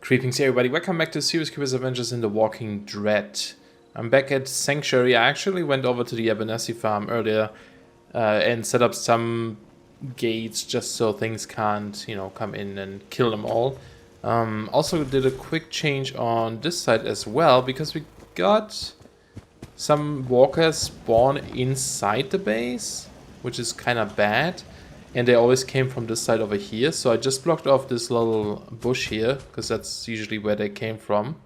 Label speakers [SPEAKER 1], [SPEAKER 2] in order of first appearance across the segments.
[SPEAKER 1] Greetings everybody, welcome back to SeriousCreeper's Adventures in the Walking Dread. I'm back at Sanctuary. I actually went over to the Abernathy farm earlier and set up some gates just so things can't, come in and kill them all. Also did a quick change on this side as well because we got some walkers spawn inside the base, which is kind of bad. And they always came from this side over here. So I just blocked off this little bush here, because that's usually where they came from.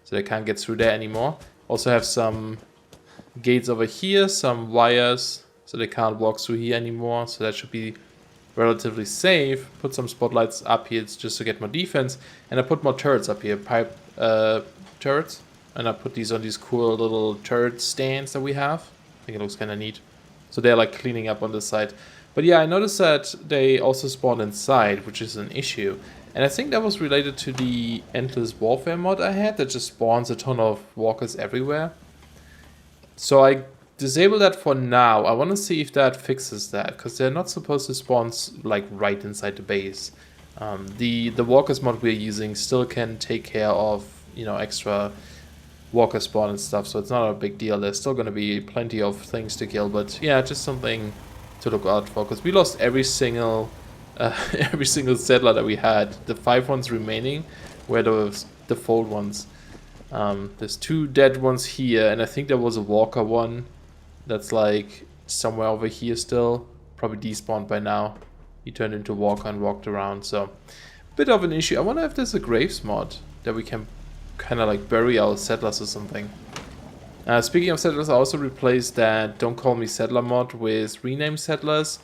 [SPEAKER 1] So they can't get through there anymore. Also have some gates over here, some wires, so they can't walk through here anymore. So that should be relatively safe. Put some spotlights up here just to get more defense. And I put more turrets up here, pipe turrets. And I put these on these cool little turret stands that we have. I think it looks kind of neat. So they're like cleaning up on this side. But yeah, I noticed that they also spawn inside, which is an issue. And I think that was related to the Endless Warfare mod I had that just spawns a ton of walkers everywhere. So I disabled that for now. I want to see if that fixes that, because they're not supposed to spawn like right inside the base. The walkers mod we're using still can take care of, extra walker spawn and stuff, so it's not a big deal. There's still going to be plenty of things to kill, but yeah, just something to look out for, because we lost every single settler that we had. The 5 ones remaining were the default ones. There's 2 dead ones here, and I think there was a walker one that's like somewhere over here still, probably despawned by now. He turned into walker and walked around, so bit of an issue. I wonder if there's a graves mod that we can kind of like bury our settlers or something. Speaking of settlers, I also replaced that Don't Call Me Settler mod with Rename Settlers.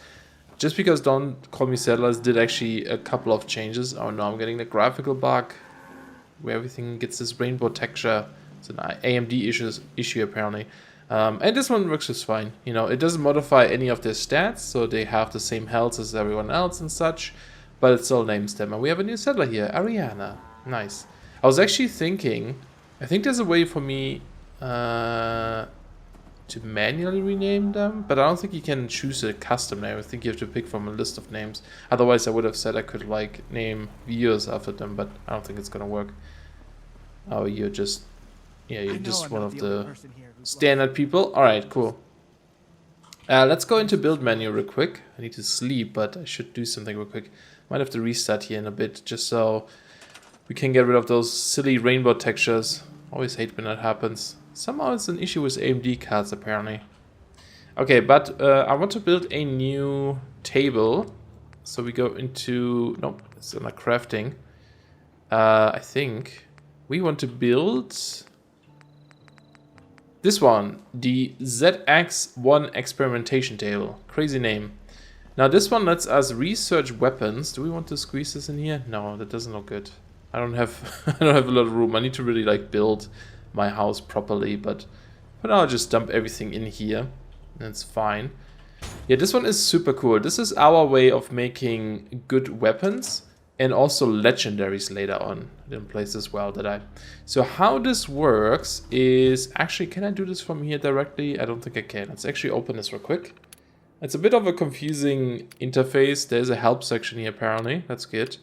[SPEAKER 1] Just because Don't Call Me Settlers did actually a couple of changes. Oh no, I'm getting the graphical bug where everything gets this rainbow texture. It's an AMD issue apparently. And this one works just fine. It doesn't modify any of their stats, so they have the same health as everyone else and such, but it still names them. And we have a new settler here, Ariana. Nice. I was actually thinking, I think there's a way for me to manually rename them, but I don't think you can choose a custom name. I think you have to pick from a list of names. Otherwise I would have said I could like name viewers after them, but I don't think it's gonna work. Oh, you're just one of the standard people. Alright, cool. Let's go into build menu real quick. I need to sleep, but I should do something real quick. Might have to restart here in a bit just so we can get rid of those silly rainbow textures. Always hate when that happens. Somehow it's an issue with AMD cards apparently. Okay, but I want to build a new table. So we go into, nope, it's not crafting. I think we want to build this one, the ZX1 experimentation table. Crazy name. Now this one lets us research weapons. Do we want to squeeze this in here? No, that doesn't look good. I don't have a lot of room. I need to really like build my house properly, but for now I'll just dump everything in here. That's fine. Yeah, this one is super cool. This is our way of making good weapons and also legendaries later on. I didn't place this well, did I? So how this works is actually, can I do this from here directly? I don't think I can. Let's actually open this real quick. It's a bit of a confusing interface. There's a help section here apparently. That's good.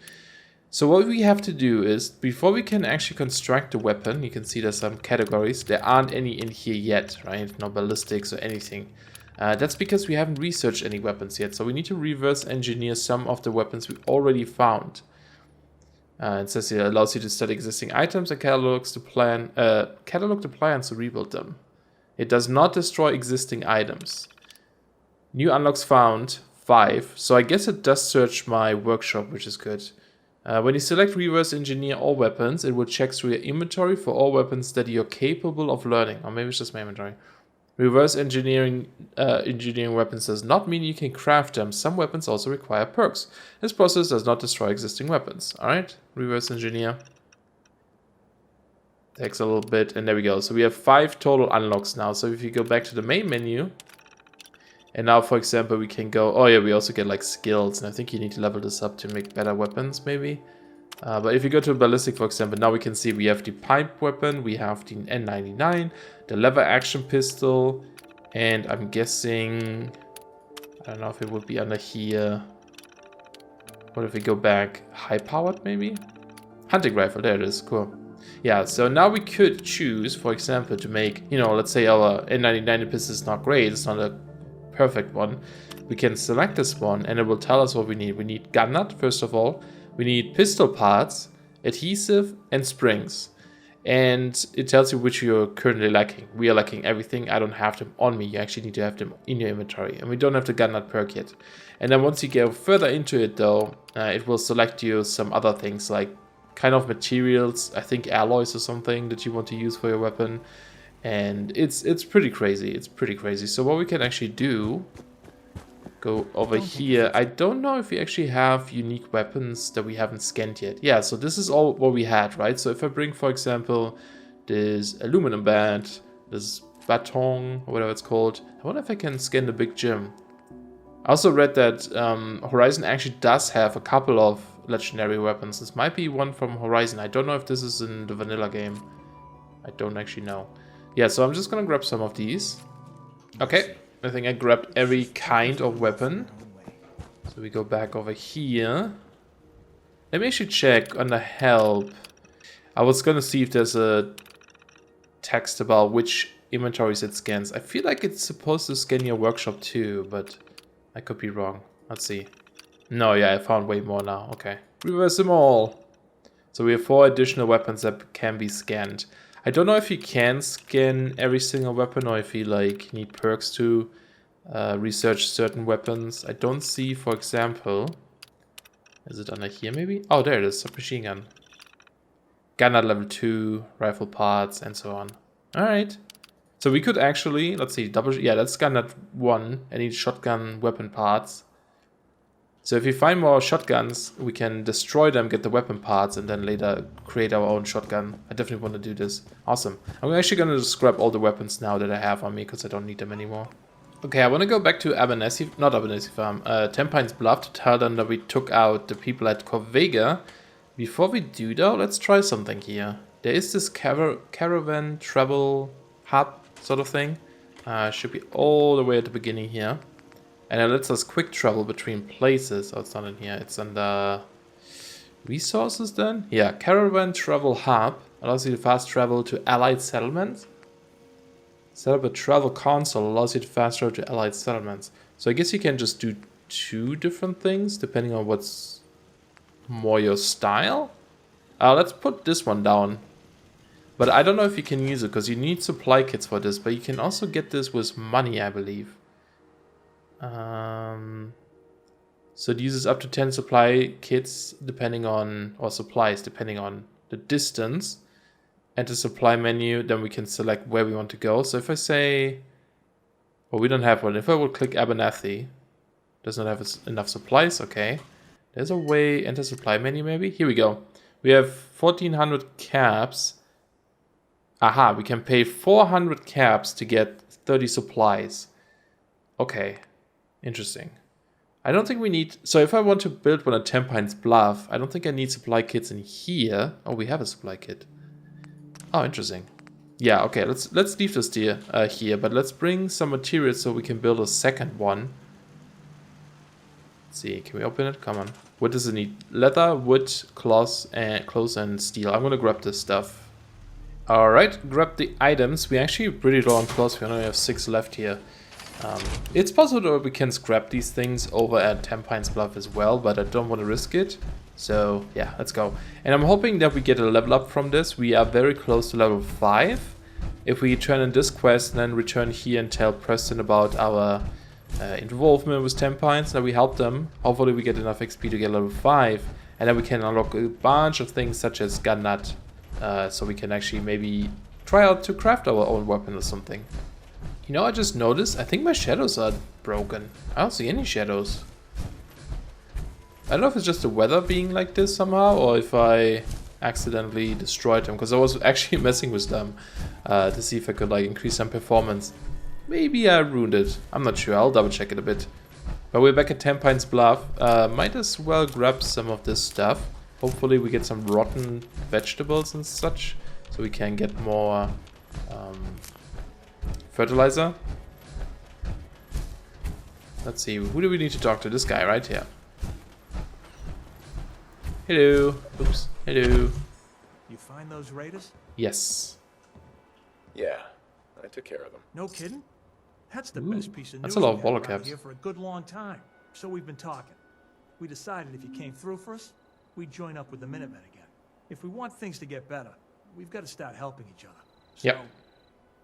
[SPEAKER 1] So what we have to do is, before we can actually construct a weapon, you can see there's some categories. There aren't any in here yet, right? No ballistics or anything. That's because we haven't researched any weapons yet. So we need to reverse engineer some of the weapons we already found. It says here, allows you to study existing items and catalog the plans to rebuild them. It does not destroy existing items. New unlocks found, 5. So I guess it does search my workshop, which is good. When you select reverse engineer all weapons, it will check through your inventory for all weapons that you're capable of learning. Or maybe it's just my inventory. Reverse engineering weapons does not mean you can craft them. Some weapons also require perks. This process does not destroy existing weapons. Alright, reverse engineer. Takes a little bit, and there we go. So we have 5 total unlocks now. So if you go back to the main menu, and now, for example, we can go... Oh yeah, we also get like skills. And I think you need to level this up to make better weapons, maybe. But if you go to ballistic, for example, now we can see we have the pipe weapon. We have the N99, the lever action pistol. And I'm guessing... I don't know if it would be under here. What if we go back? High powered, maybe? Hunting rifle, there it is, cool. Yeah, so now we could choose, for example, to make, you know, let's say our N99 pistol is not great, it's not a perfect one. We can select this one and it will tell us what we need. We need gun nut, first of all. We need pistol parts, adhesive, and springs. And it tells you which you're currently lacking. We are lacking everything. I don't have them on me. You actually need to have them in your inventory. And we don't have the gun nut perk yet. And then once you go further into it though, it will select you some other things like kind of materials, I think alloys or something that you want to use for your weapon. And it's pretty crazy. It's pretty crazy. So what we can actually do, go over here. I don't know if we actually have unique weapons that we haven't scanned yet. Yeah, so this is all what we had, right? So if I bring, for example, this aluminum bat, this baton, or whatever it's called, I wonder if I can scan the big gym. I also read that Horizon actually does have a couple of legendary weapons. This might be one from Horizon. I don't know if this is in the vanilla game. I don't actually know. Yeah, so I'm just gonna grab some of these. Okay. I think I grabbed every kind of weapon. So we go back over here. Let me actually check under help. I was gonna see if there's a text about which inventories it scans. I feel like it's supposed to scan your workshop too, but I could be wrong. Let's see. No, yeah, I found way more now. Okay. Reverse them all. So we have 4 additional weapons that can be scanned. I don't know if you can scan every single weapon or if you like need perks to research certain weapons. I don't see, for example, is it under here maybe? Oh, there it is, submachine gun. Gun at level 2, rifle parts, and so on. Alright. So we could actually, let's see, that's gun at 1. I need shotgun weapon parts. So if we find more shotguns, we can destroy them, get the weapon parts, and then later create our own shotgun. I definitely want to do this. Awesome. I'm actually going to just grab all the weapons now that I have on me, because I don't need them anymore. Okay, I want to go back to Abernathy Farm, Tempines Bluff, to tell them that we took out the people at Corvega. Before we do though, let's try something here. There is this caravan travel hub sort of thing. Should be all the way at the beginning here. And it lets us quick travel between places. Oh, it's not in here. It's under resources then? Yeah, Caravan Travel Hub allows you to fast travel to allied settlements. Set up a travel console allows you to fast travel to allied settlements. So I guess you can just do 2 different things depending on what's more your style. Let's put this one down. But I don't know if you can use it because you need supply kits for this. But you can also get this with money, I believe. So it uses up to 10 supply kits depending on, or supplies depending on the distance. Enter supply menu, then we can select where we want to go. So if I say, well, we don't have one. If I would click Abernathy, does not have enough supplies. Okay, there's a way. Enter supply menu maybe. Here we go. We have 1400 caps. Aha, we can pay 400 caps to get 30 supplies. Okay. Interesting. I don't think we need... So if I want to build one at Tempines Bluff, I don't think I need supply kits in here. Oh, we have a supply kit. Oh, interesting. Yeah, okay, let's leave this here, but let's bring some materials so we can build a second one. Let's see, can we open it? Come on. What does it need? Leather, wood, cloth, and steel. I'm gonna grab this stuff. Alright, grab the items. We're actually pretty low on cloth. We only have 6 left here. It's possible that we can scrap these things over at Tempines Bluff as well, but I don't want to risk it. So yeah, let's go. And I'm hoping that we get a level up from this. We are very close to level 5. If we turn in this quest and then return here and tell Preston about our involvement with Tempines, that we help them, hopefully we get enough XP to get level 5. And then we can unlock a bunch of things such as gun nut, so we can actually maybe try out to craft our own weapon or something. You know, I just noticed, I think my shadows are broken. I don't see any shadows. I don't know if it's just the weather being like this somehow, or if I accidentally destroyed them, because I was actually messing with them to see if I could like increase some performance. Maybe I ruined it. I'm not sure. I'll double check it a bit. But we're back at Tempines Bluff. Might as well grab some of this stuff. Hopefully we get some rotten vegetables and such, so we can get more... fertilizer. Let's see, who do we need to talk to? This guy right here. Hello. Oops. Hello.
[SPEAKER 2] You find those raiders?
[SPEAKER 1] Yes.
[SPEAKER 3] Yeah, I took care of them.
[SPEAKER 2] No kidding? That's the
[SPEAKER 1] Ooh,
[SPEAKER 2] best piece of
[SPEAKER 1] that's
[SPEAKER 2] news
[SPEAKER 1] a lot
[SPEAKER 2] we
[SPEAKER 1] of
[SPEAKER 2] had
[SPEAKER 1] bottle
[SPEAKER 2] around
[SPEAKER 1] caps.
[SPEAKER 2] here for a good long time. So we've been talking. We decided if you came through for us, we'd join up with the Minutemen again. If we want things to get better, we've got to start helping each other. So,
[SPEAKER 1] Yep.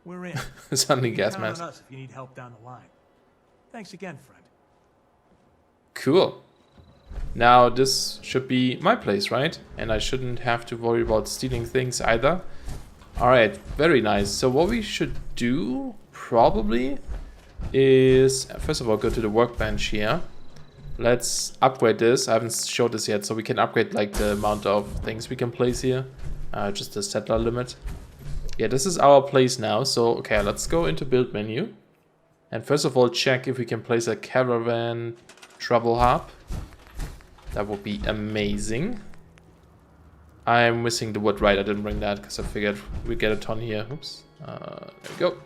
[SPEAKER 2] we're in.
[SPEAKER 1] Suddenly
[SPEAKER 2] You
[SPEAKER 1] gas
[SPEAKER 2] can count
[SPEAKER 1] mask.
[SPEAKER 2] on us if you need help down the line. Thanks again, friend.
[SPEAKER 1] Cool. Now this should be my place, right? And I shouldn't have to worry about stealing things either. Alright, very nice. So what we should do, probably, is first of all go to the workbench here. Let's upgrade this. I haven't showed this yet, so we can upgrade like the amount of things we can place here. Just the settler limit. Yeah, this is our place now. So, okay, let's go into build menu. And first of all, check if we can place a caravan travel hub. That would be amazing. I'm missing the wood, right? I didn't bring that because I figured we'd get a ton here. Oops. There we go.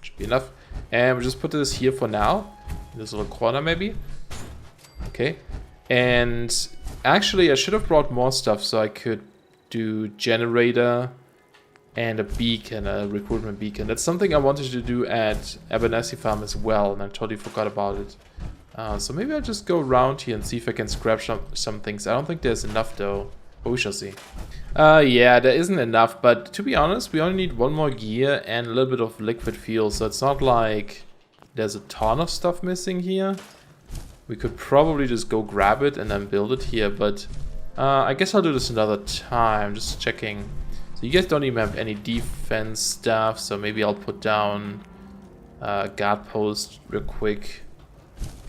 [SPEAKER 1] Should be enough. And we'll just put this here for now. In this little corner, maybe. Okay. And actually, I should have brought more stuff so I could do generator and a beacon, a recruitment beacon. That's something I wanted to do at Abernathy Farm as well, and I totally forgot about it. So maybe I'll just go around here and see if I can scrap some things. I don't think there's enough though, but we shall see. Yeah, there isn't enough, but to be honest, we only need one more gear and a little bit of liquid fuel, so it's not like there's a ton of stuff missing here. We could probably just go grab it and then build it here, but I guess I'll do this another time, just checking. So you guys don't even have any defense stuff, so maybe I'll put down guard post real quick.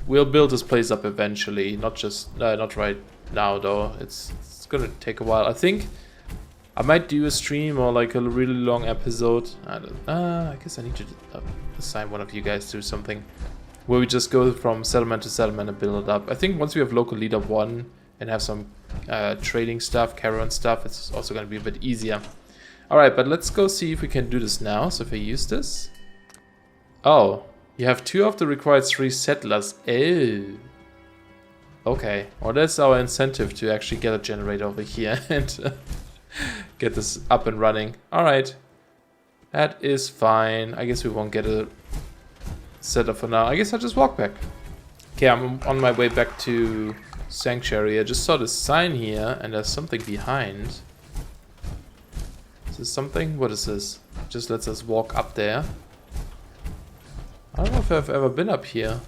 [SPEAKER 1] We'll build this place up eventually, not right now though. It's gonna take a while. I think I might do a stream or like a really long episode. I guess I need to assign one of you guys to something where we just go from settlement to settlement and build it up. I think once we have local leader 1 and have some trading stuff, caravan stuff, it's also gonna be a bit easier. Alright, but let's go see if we can do this now. So if I use this. Oh, you have 2 of the required 3 settlers. Oh. Okay, well that's our incentive to actually get a generator over here and get this up and running. Alright, that is fine. I guess we won't get a setup for now. I guess I'll just walk back. Okay, I'm on my way back to Sanctuary. I just saw this sign here and there's something behind. Is this something? What is this? Just lets us walk up there. I don't know if I've ever been up here.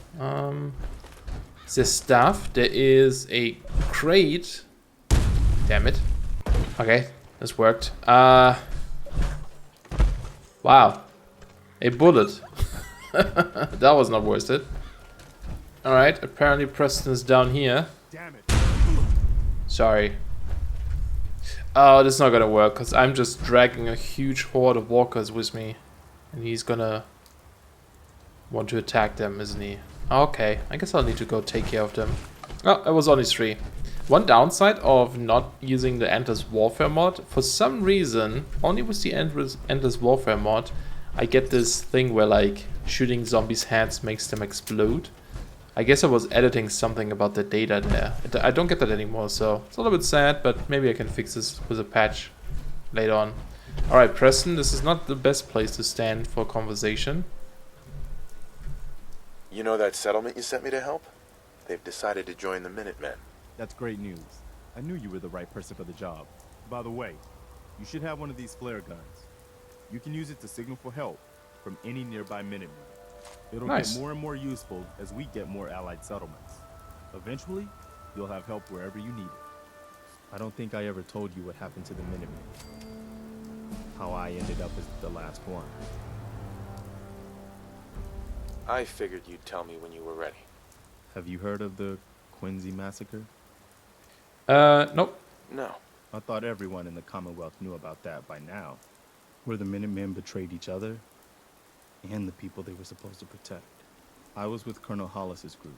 [SPEAKER 1] Is there stuff? There is a crate. Damn it. Okay, this worked. Wow. A bullet. That was not worth it. Alright, apparently Preston is down here.
[SPEAKER 4] Damn it.
[SPEAKER 1] Sorry. Oh, this is not gonna work, because I'm just dragging a huge horde of walkers with me. And he's gonna want to attack them, isn't he? Okay, I guess I'll need to go take care of them. Oh, it was only 3. One downside of not using the Endless Warfare mod, for some reason, only with the Endless Warfare mod, I get this thing where like shooting zombies' heads makes them explode. I guess I was editing something about the data there. I don't get that anymore, so it's a little bit sad, but maybe I can fix this with a patch later on. Alright, Preston, this is not the best place to stand for a conversation.
[SPEAKER 3] You know that settlement you sent me to help? They've decided to join the Minutemen.
[SPEAKER 4] That's great news. I knew you were the right person for the job. By the way, you should have one of these flare guns. You can use it to signal for help from any nearby Minutemen. It'll
[SPEAKER 1] Nice.
[SPEAKER 4] get more and more useful as we get more allied settlements. Eventually, you'll have help wherever you need it. I don't think I ever told you what happened to the Minutemen. How I ended up as the last one.
[SPEAKER 3] I figured you'd tell me when you were ready.
[SPEAKER 4] Have you heard of the Quincy massacre?
[SPEAKER 1] Nope.
[SPEAKER 3] No.
[SPEAKER 4] I thought everyone in the Commonwealth knew about that by now. Where the Minutemen betrayed each other and the people they were supposed to protect. I was with Colonel Hollis's group.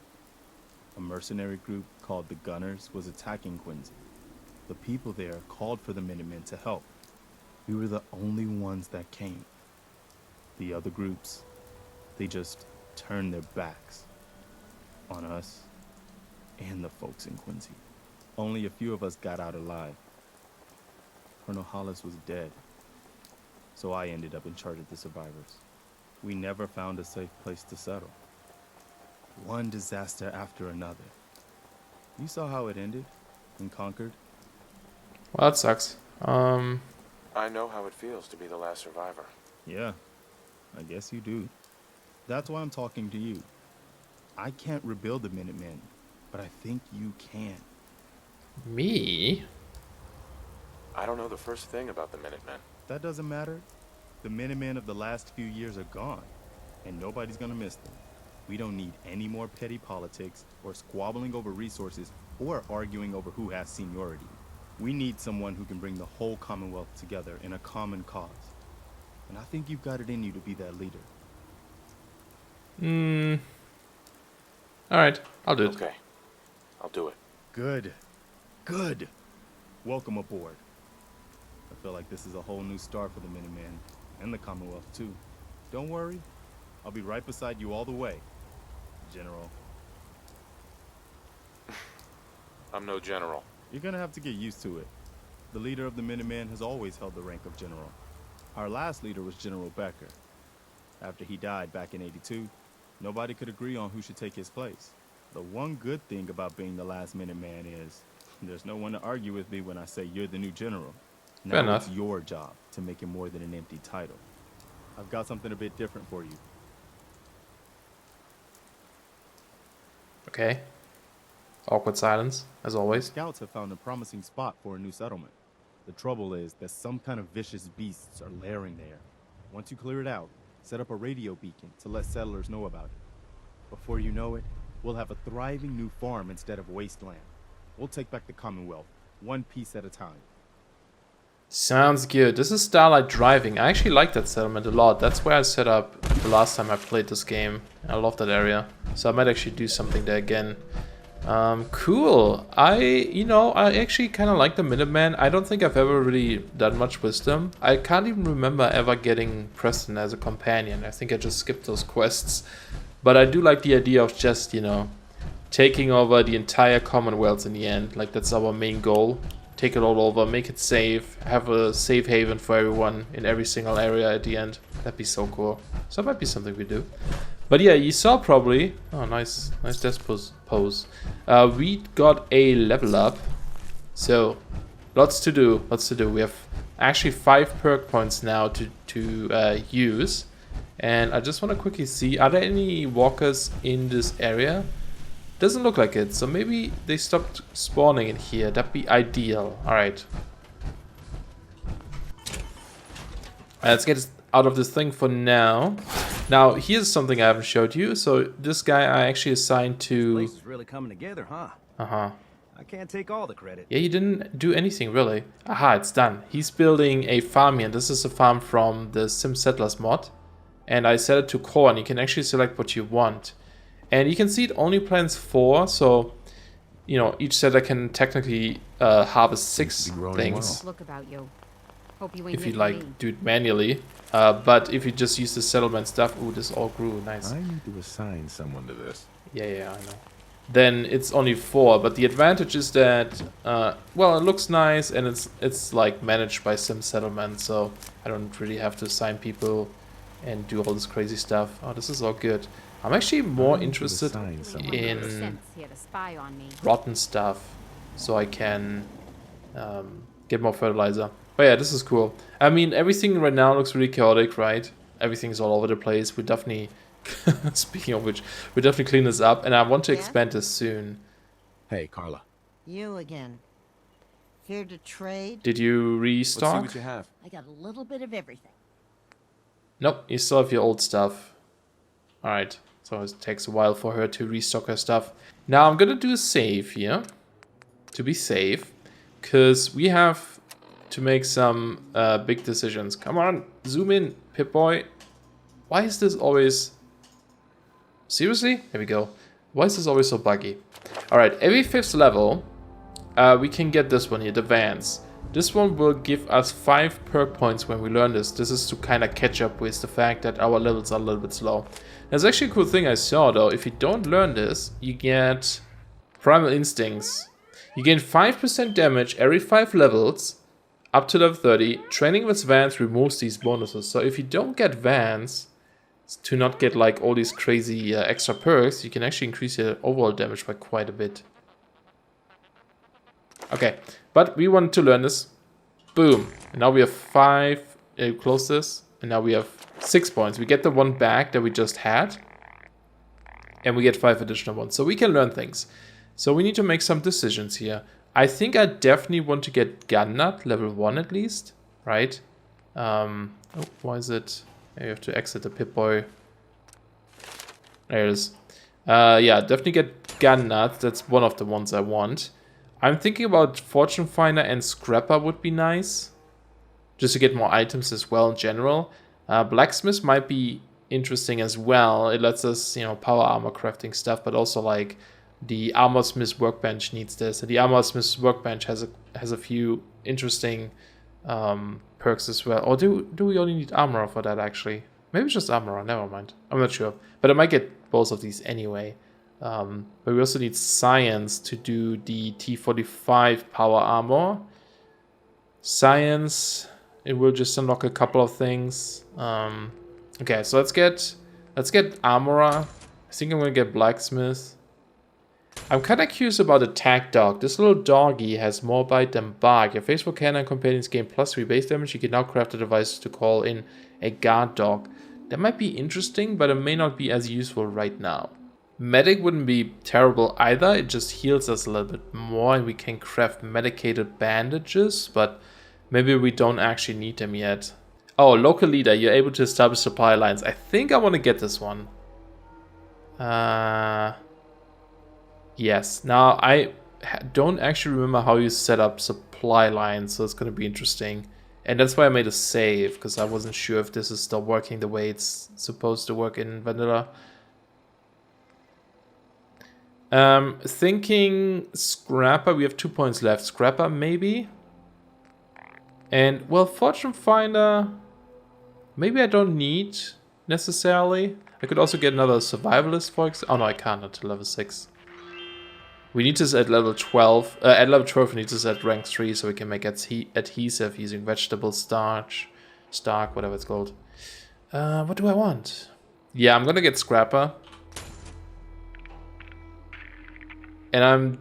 [SPEAKER 4] A mercenary group called the Gunners was attacking Quincy. The people there called for the Minutemen to help. We were the only ones that came. The other groups, they just turned their backs on us and the folks in Quincy. Only a few of us got out alive. Colonel Hollis was dead. So I ended up in charge of the survivors. We never found a safe place to settle. One disaster after another. You saw how it ended in Concord?
[SPEAKER 1] Well, that sucks.
[SPEAKER 3] I know how it feels to be the last survivor.
[SPEAKER 4] Yeah, I guess you do. That's why I'm talking to you. I can't rebuild the Minutemen, but I think you can.
[SPEAKER 1] Me?
[SPEAKER 3] I don't know the first thing about the Minutemen.
[SPEAKER 4] That doesn't matter. The Minutemen of the last few years are gone, and nobody's gonna miss them. We don't need any more petty politics, or squabbling over resources, or arguing over who has seniority. We need someone who can bring the whole Commonwealth together in a common cause. And I think you've got it in you to be that leader.
[SPEAKER 1] Alright, I'll do it.
[SPEAKER 3] Okay, I'll do it.
[SPEAKER 4] Good. Good. Welcome aboard. I feel like this is a whole new start for the Minutemen, and the Commonwealth too. Don't worry, I'll be right beside you all the way, General.
[SPEAKER 3] I'm no general.
[SPEAKER 4] You're gonna have to get used to it. The leader of the Minutemen has always held the rank of general. Our last leader was General Becker. After he died back in '82, nobody could agree on who should take his place. The one good thing about being the last Minuteman is there's no one to argue with me when I say you're the new general.
[SPEAKER 1] Fair
[SPEAKER 4] Now
[SPEAKER 1] enough.
[SPEAKER 4] it's your job to make it more than an empty title. I've got something a bit different for you.
[SPEAKER 1] Okay. Awkward silence, as always.
[SPEAKER 4] Scouts have found a promising spot for a new settlement. The trouble is that some kind of vicious beasts are lairing there. Once you clear it out, set up a radio beacon to let settlers know about it. Before you know it, we'll have a thriving new farm instead of wasteland. We'll take back the Commonwealth, one piece at a time.
[SPEAKER 1] Sounds good. This is Starlight Driving. I actually like that settlement a lot. That's where I set up the last time I played this game. I love that area. So I might actually do something there again. Cool. I actually kind of like the Minutemen. I don't think I've ever really done much with them. I can't even remember ever getting Preston as a companion. I think I just skipped those quests. But I do like the idea of just, taking over the entire Commonwealth in the end. Like, that's our main goal. Take it all over, make it safe, have a safe haven for everyone in every single area at the end. That'd be so cool. So that might be something we do. But yeah, you saw probably... Oh, nice desk pose. We got a level up. So, lots to do. We have actually 5 perk points now to use. And I just want to quickly see, are there any walkers in this area? Doesn't look like it, so maybe they stopped spawning in here. That'd be ideal. Alright. Let's get out of this thing for now. Now, here's something I haven't showed you. So, this guy I actually assigned to...
[SPEAKER 5] This place is really coming together, huh?
[SPEAKER 1] Uh-huh.
[SPEAKER 5] I can't take all the credit.
[SPEAKER 1] Yeah, he didn't do anything, really. Aha, it's done. He's building a farm here. This is a farm from the Sim Settlers mod. And I set it to corn. You can actually select what you want. And you can see it only plants 4, so, each settler can technically harvest 6 things.
[SPEAKER 6] Look about you. Hope you ain't
[SPEAKER 1] If you,
[SPEAKER 6] hitting me.
[SPEAKER 1] do it manually. But if you just use the settlement stuff, ooh, this all grew, nice.
[SPEAKER 7] I need to assign someone to this.
[SPEAKER 1] Yeah, I know. Then it's only 4, but the advantage is that, well, it looks nice, and it's like managed by Sim Settlement, so I don't really have to assign people and do all this crazy stuff. Oh, this is all good. I'm actually more interested
[SPEAKER 6] Makes
[SPEAKER 1] in
[SPEAKER 6] sense here to spy on me.
[SPEAKER 1] rotten stuff, so I can get more fertilizer. But yeah, this is cool. I mean, everything right now looks really chaotic, right? Everything's all over the place. We definitely, speaking of which, we definitely clean this up, and I want to
[SPEAKER 8] Yeah?
[SPEAKER 1] expand this soon.
[SPEAKER 7] Hey, Carla.
[SPEAKER 8] You again. Here to trade?
[SPEAKER 1] Did you
[SPEAKER 7] Let's see
[SPEAKER 1] restock?
[SPEAKER 7] what you have.
[SPEAKER 8] I got a little bit of everything.
[SPEAKER 1] Nope, you still have your old stuff. Alright, so it takes a while for her to restock her stuff. Now I'm gonna do a save here, to be safe, because we have to make some big decisions. Come on, zoom in, Pip-Boy. Why is this always... Seriously? There we go. Why is this always so buggy? Alright, every 5th level, we can get this one here, the Vans. This one will give us 5 perk points when we learn this. This is to kind of catch up with the fact that our levels are a little bit slow. There's actually a cool thing I saw though. If you don't learn this, you get Primal Instincts. You gain 5% damage every 5 levels up to level 30. Training with Vans removes these bonuses. So if you don't get Vans, to not get like all these crazy extra perks, you can actually increase your overall damage by quite a bit. Okay, but we want to learn this. Boom. And now we have 5. Close this. And now we have 6 points. We get the one back that we just had. And we get 5 additional ones. So we can learn things. So we need to make some decisions here. I think I definitely want to get Gun Nut, level 1 at least. Right? Oh, why is it? You have to exit the Pip-Boy. There it is. Yeah, definitely get Gun Nut. That's one of the ones I want. I'm thinking about Fortune Finder and Scrapper would be nice. Just to get more items as well in general. Blacksmith might be interesting as well. It lets us, you know, power armor crafting stuff, but also like the Armorsmith Workbench needs this. And the Armorsmith Workbench has a few interesting perks as well. Or do we only need armor for that actually? Maybe just armor, never mind. I'm not sure. But I might get both of these anyway. But we also need science to do the T45 power armor. Science, it will just unlock a couple of things. Okay, so let's get armorer. I think I'm gonna get blacksmith. I'm kind of curious about attack dog. This little doggy has more bite than bark. Your faithful canine companions gain +3 base damage. You can now craft a device to call in a guard dog. That might be interesting, but it may not be as useful right now. Medic wouldn't be terrible either. It just heals us a little bit more and we can craft medicated bandages, but maybe we don't actually need them yet. Oh, local leader. You're able to establish supply lines. I think I want to get this one. Yes. Now, I don't actually remember how you set up supply lines, so it's going to be interesting. And that's why I made a save, because I wasn't sure if this is still working the way it's supposed to work in vanilla. Thinking Scrapper, we have 2 points left. Scrapper, maybe? And, well, Fortune Finder, maybe I don't need necessarily. I could also get another Survivalist, for example. Oh, no, I can't until level 6. We need this at level 12. At level 12, we need this at rank 3, so we can make adhesive using vegetable starch, whatever it's called. What do I want? Yeah, I'm gonna get Scrapper. And I'm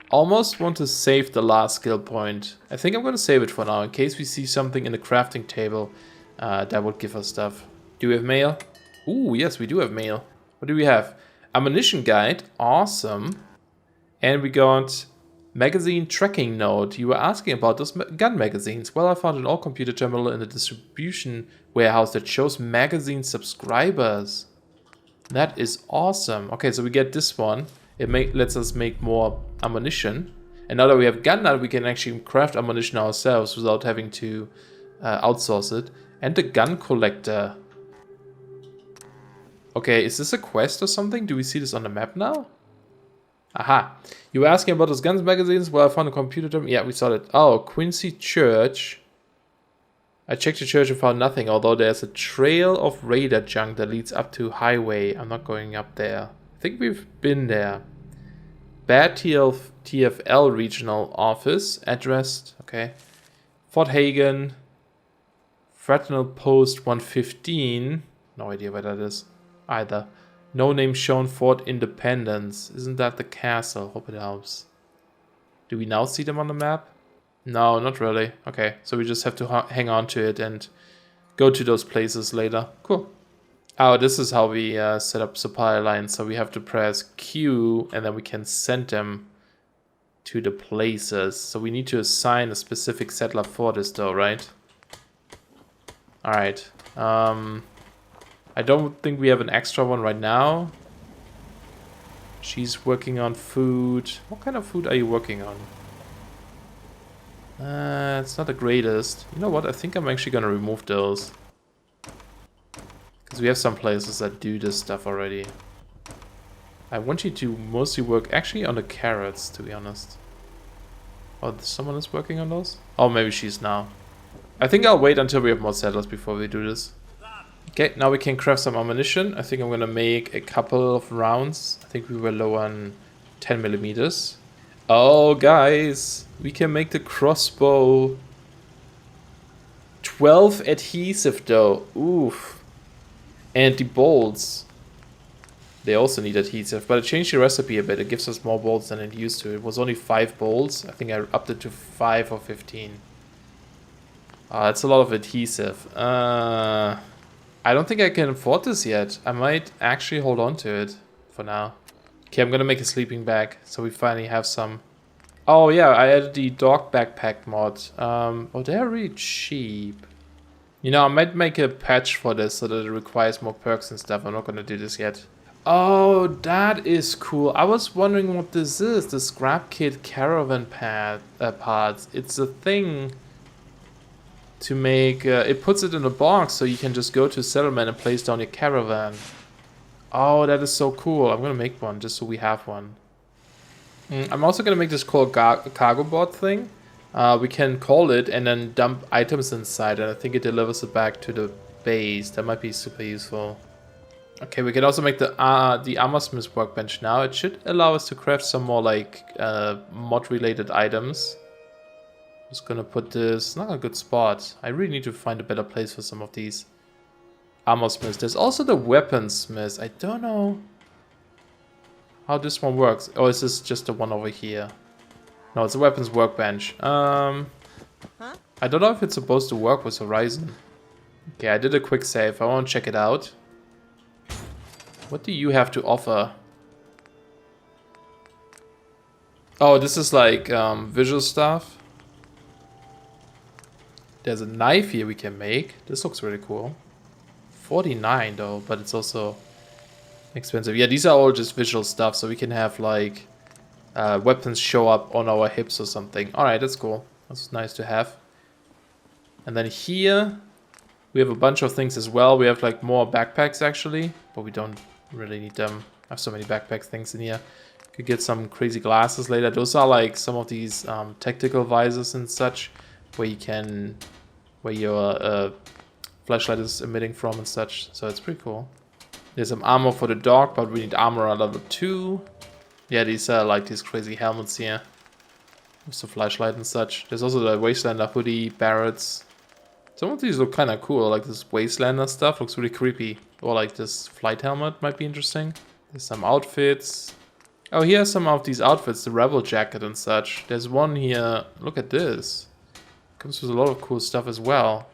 [SPEAKER 1] almost want to save the last skill point. I think I'm gonna save it for now, in case we see something in the crafting table that would give us stuff. Do we have mail? Ooh, yes, we do have mail. What do we have? Ammunition guide, awesome. And we got magazine tracking note. You were asking about those gun magazines. Well, I found an old computer terminal in the distribution warehouse that shows magazine subscribers. That is awesome. Okay, so we get this one. It lets us make more ammunition. And now that we have gun nut, we can actually craft ammunition ourselves without having to outsource it. And the gun collector. Okay, is this a quest or something? Do we see this on the map now? Aha. You were asking about those guns magazines? Well, I found a computer terminal. Yeah, we saw it. Oh, Quincy Church. I checked the church and found nothing, although there's a trail of raider junk that leads up to highway. I'm not going up there. I think we've been there. Bad TFL regional office. Addressed. Okay. Fort Hagen. Fraternal Post 115. No idea where that is either. No name shown. Fort Independence. Isn't that the castle? Hope it helps. Do we now see them on the map? No, not really. Okay, so we just have to hang on to it and go to those places later. Cool. Oh, this is how we set up supply lines. So we have to press Q and then we can send them to the places. So we need to assign a specific settler for this though, right? Alright. I don't think we have an extra one right now. She's working on food. What kind of food are you working on? It's not the greatest. You know what? I think I'm actually gonna remove those. Because we have some places that do this stuff already. I want you to mostly work actually on the carrots, to be honest. Oh, someone is working on those? Oh, maybe she's now. I think I'll wait until we have more settlers before we do this. Okay, now we can craft some ammunition. I think I'm gonna make a couple of rounds. I think we were low on 10 millimeters. Oh, guys, we can make the crossbow. 12 adhesive though. Oof. And the bolts. They also need adhesive, but I changed the recipe a bit. It gives us more bolts than it used to. It was only 5 bolts. I think I upped it to 5 or 15. That's a lot of adhesive. I don't think I can afford this yet. I might actually hold on to it for now. Okay, I'm gonna make a sleeping bag so we finally have some. Oh yeah, I added the dog backpack mod. Oh, they're really cheap. You know, I might make a patch for this so that it requires more perks and stuff. I'm not gonna do this yet. Oh, that is cool. I was wondering what this is. The scrap kit caravan parts. It's a thing to make... it puts it in a box so you can just go to a settlement and place down your caravan. Oh, that is so cool. I'm gonna make one just so we have one. I'm also gonna make this cool cargo bot thing. We can call it and then dump items inside, and I think it delivers it back to the base. That might be super useful. Okay, we can also make the armorsmith workbench now. It should allow us to craft some more like mod-related items. Just gonna put this not a good spot. I really need to find a better place for some of these armorsmiths. There's also the weaponsmith. I don't know how this one works. Oh, is this just the one over here? No, it's a weapons workbench. I don't know if it's supposed to work with Horizon. Okay, I did a quick save. I want to check it out. What do you have to offer? Oh, this is like visual stuff. There's a knife here we can make. This looks really cool. 49 though, but it's also expensive. Yeah, these are all just visual stuff, so we can have like weapons show up on our hips or something. Alright, that's cool. That's nice to have. And then here we have a bunch of things as well. We have like more backpacks actually, but we don't really need them. I have so many backpack things in here. Could get some crazy glasses later. Those are like some of these tactical visors and such, where you can, where your flashlight is emitting from and such. So it's pretty cool. There's some armor for the dog, but we need armor at level 2. Yeah, these are like these crazy helmets here with the flashlight and such. There's also the Wastelander hoodie, Barretts. Some of these look kind of cool, like this Wastelander stuff looks really creepy. Or like this flight helmet might be interesting. There's some outfits. Oh, here are some of these outfits, the rebel jacket and such. There's one here, look at this. Comes with a lot of cool stuff as well.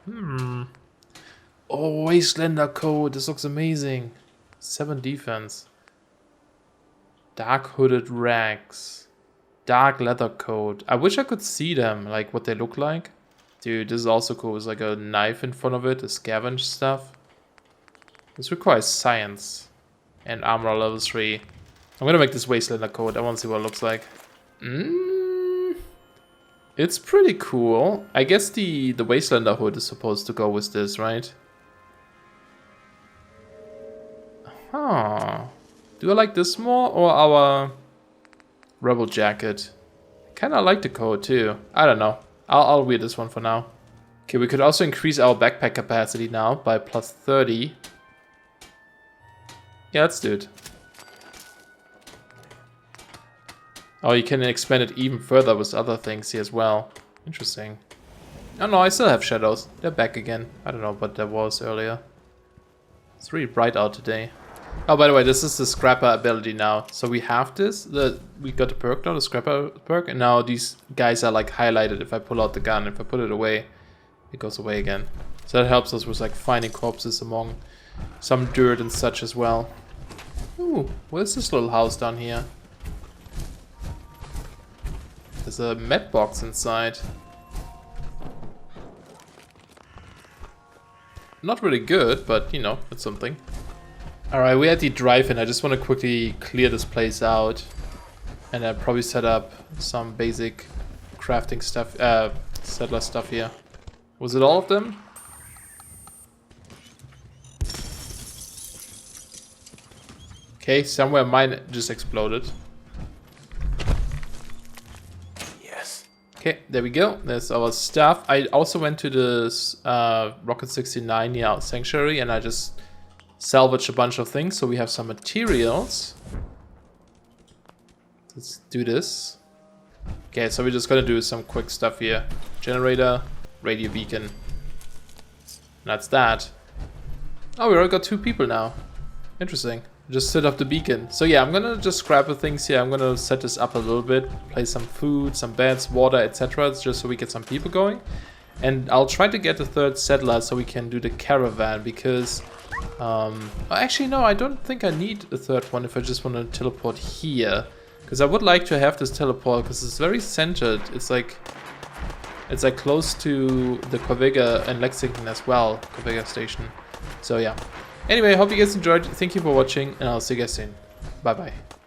[SPEAKER 1] Oh, Wastelander coat, this looks amazing. 7 defense. Dark hooded rags. Dark leather coat. I wish I could see them, like what they look like. Dude, this is also cool. It's like a knife in front of it, the scavenge stuff. This requires science. And armor level 3. I'm gonna make this Wastelander coat. I want to see what it looks like. It's pretty cool. I guess the Wastelander hood is supposed to go with this, right? Huh. Do I like this more or our rebel jacket? Kinda like the coat too. I don't know. I'll wear this one for now. Okay, we could also increase our backpack capacity now by plus 30. Yeah, let's do it. Oh, you can expand it even further with other things here as well. Interesting. Oh no, I still have shadows. They're back again. I don't know what that was earlier. It's really bright out today. Oh, by the way, this is the scrapper ability now. So we have this. We got the perk now, the scrapper perk. And now these guys are like highlighted if I pull out the gun. If I put it away, it goes away again. So that helps us with like finding corpses among some dirt and such as well. Ooh, where's this little house down here? There's a med box inside. Not really good, but you know, it's something. Alright, we're at the drive-in. I just want to quickly clear this place out. And then probably set up some basic crafting stuff, settler stuff here. Was it all of them? Okay, somewhere mine just exploded.
[SPEAKER 3] Yes.
[SPEAKER 1] Okay, there we go. There's our stuff. I also went to this Rocket 69 near our sanctuary and I just salvaged a bunch of things. So we have some materials. Let's do this. Okay, so we're just gonna do some quick stuff here. Generator, radio beacon. That's that. Oh, we already got 2 people now. Interesting. Just set up the beacon. So yeah, I'm gonna just grab the things here. I'm gonna set this up a little bit. Place some food, some beds, water, etc. Just so we get some people going. And I'll try to get a 3rd settler so we can do the caravan because... actually, no, I don't think I need a 3rd one if I just want to teleport here. Because I would like to have this teleport because it's very centered. It's like close to the Corvega and Lexington as well, Corvega station. So yeah. Anyway, hope you guys enjoyed. Thank you for watching and I'll see you guys soon. Bye bye.